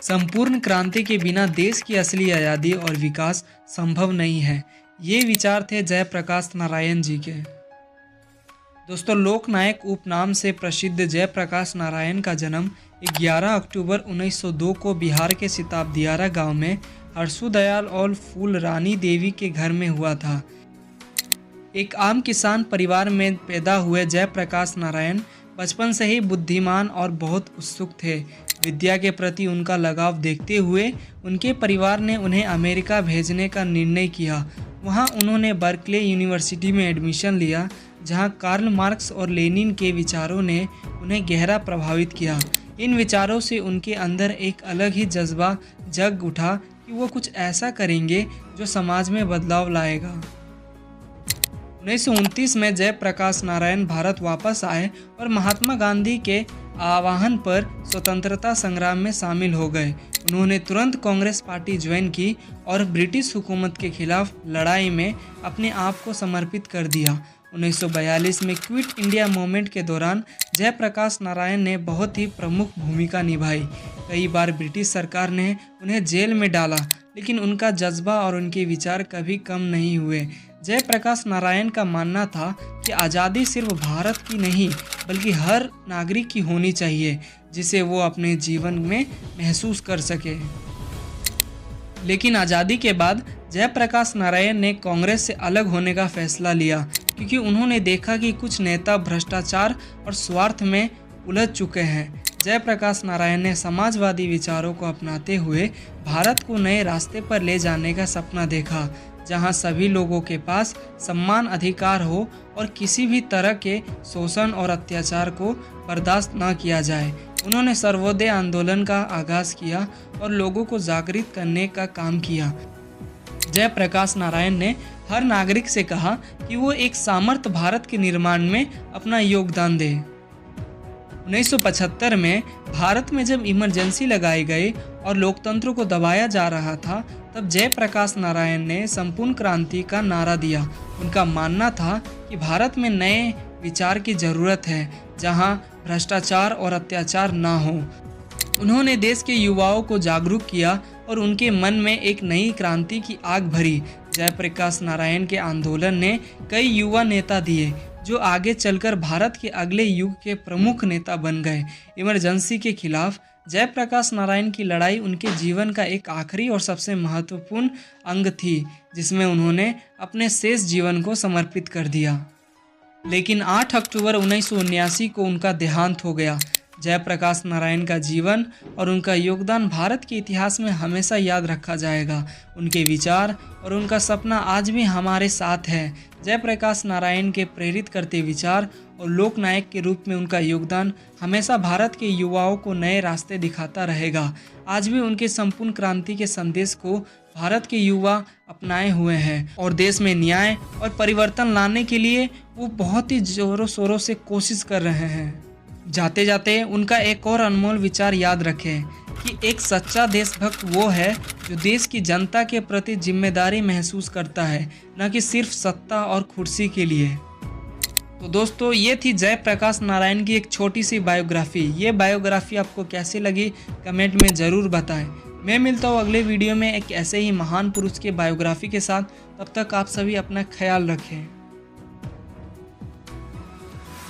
संपूर्ण क्रांति के बिना देश की असली आज़ादी और विकास संभव नहीं है। ये विचार थे जयप्रकाश नारायण जी के। दोस्तों, लोकनायक उपनाम से प्रसिद्ध जयप्रकाश नारायण का जन्म 11 अक्टूबर 1902 को बिहार के सिताबदियारा गांव में हर्षुदयाल और फूलरानी देवी के घर में हुआ था। एक आम किसान परिवार में पैदा हुए जयप्रकाश नारायण बचपन से ही बुद्धिमान और बहुत उत्सुक थे। विद्या के प्रति उनका लगाव देखते हुए उनके परिवार ने उन्हें अमेरिका भेजने का निर्णय किया। वहां उन्होंने बर्कले यूनिवर्सिटी में एडमिशन लिया, जहां कार्ल मार्क्स और लेनिन के विचारों ने उन्हें गहरा प्रभावित किया। इन विचारों से उनके अंदर एक अलग ही जज्बा जग उठा कि वो कुछ ऐसा करेंगे जो समाज में बदलाव लाएगा। 1929 में जयप्रकाश नारायण भारत वापस आए और महात्मा गांधी के आह्वान पर स्वतंत्रता संग्राम में शामिल हो गए। उन्होंने तुरंत कांग्रेस पार्टी ज्वाइन की और ब्रिटिश हुकूमत के खिलाफ लड़ाई में अपने आप को समर्पित कर दिया। 1942 में क्विट इंडिया मूवमेंट के दौरान जयप्रकाश नारायण ने बहुत ही प्रमुख भूमिका निभाई। कई बार ब्रिटिश सरकार ने उन्हें जेल में डाला, लेकिन उनका जज्बा और उनके विचार कभी कम नहीं हुए। जयप्रकाश नारायण का मानना था कि आज़ादी सिर्फ भारत की नहीं बल्कि हर नागरिक की होनी चाहिए, जिसे वो अपने जीवन में महसूस कर सके। लेकिन आज़ादी के बाद जयप्रकाश नारायण ने कांग्रेस से अलग होने का फैसला लिया, क्योंकि उन्होंने देखा कि कुछ नेता भ्रष्टाचार और स्वार्थ में उलझ चुके हैं। जयप्रकाश नारायण ने समाजवादी विचारों को अपनाते हुए भारत को नए रास्ते पर ले जाने का सपना देखा, जहां सभी लोगों के पास समान अधिकार हो और किसी भी तरह के शोषण और अत्याचार को बर्दाश्त न किया जाए। उन्होंने सर्वोदय आंदोलन का आगाज किया और लोगों को जागृत करने का काम किया। जयप्रकाश नारायण ने हर नागरिक से कहा कि वो एक सामर्थ्य भारत के निर्माण में अपना योगदान दे। 1975 में भारत में जब इमरजेंसी लगाई गई और लोकतंत्र को दबाया जा रहा था, तब जयप्रकाश नारायण ने संपूर्ण क्रांति का नारा दिया। उनका मानना था कि भारत में नए विचार की जरूरत है, जहां भ्रष्टाचार और अत्याचार ना हो। उन्होंने देश के युवाओं को जागरूक किया और उनके मन में एक नई क्रांति की आग भरी। जयप्रकाश नारायण के आंदोलन ने कई युवा नेता दिए, जो आगे चलकर भारत के अगले युग के प्रमुख नेता बन गए। इमरजेंसी के खिलाफ जयप्रकाश नारायण की लड़ाई उनके जीवन का एक आखिरी और सबसे महत्वपूर्ण अंग थी, जिसमें उन्होंने अपने शेष जीवन को समर्पित कर दिया। लेकिन 8 अक्टूबर 1979 को उनका देहांत हो गया। जयप्रकाश नारायण का जीवन और उनका योगदान भारत के इतिहास में हमेशा याद रखा जाएगा। उनके विचार और उनका सपना आज भी हमारे साथ है। जयप्रकाश नारायण के प्रेरित करते विचार और लोकनायक के रूप में उनका योगदान हमेशा भारत के युवाओं को नए रास्ते दिखाता रहेगा। आज भी उनके संपूर्ण क्रांति के संदेश को भारत के युवा अपनाए हुए हैं और देश में न्याय और परिवर्तन लाने के लिए वो बहुत ही जोरों शोरों से कोशिश कर रहे हैं। जाते जाते उनका एक और अनमोल विचार याद रखें कि एक सच्चा देशभक्त वो है जो देश की जनता के प्रति जिम्मेदारी महसूस करता है, न कि सिर्फ सत्ता और कुर्सी के लिए। तो दोस्तों, ये थी जयप्रकाश नारायण की एक छोटी सी बायोग्राफी। ये बायोग्राफी आपको कैसी लगी कमेंट में ज़रूर बताएं। मैं मिलता हूँ अगले वीडियो में एक ऐसे ही महान पुरुष के बायोग्राफी के साथ। तब तक आप सभी अपना ख्याल रखें।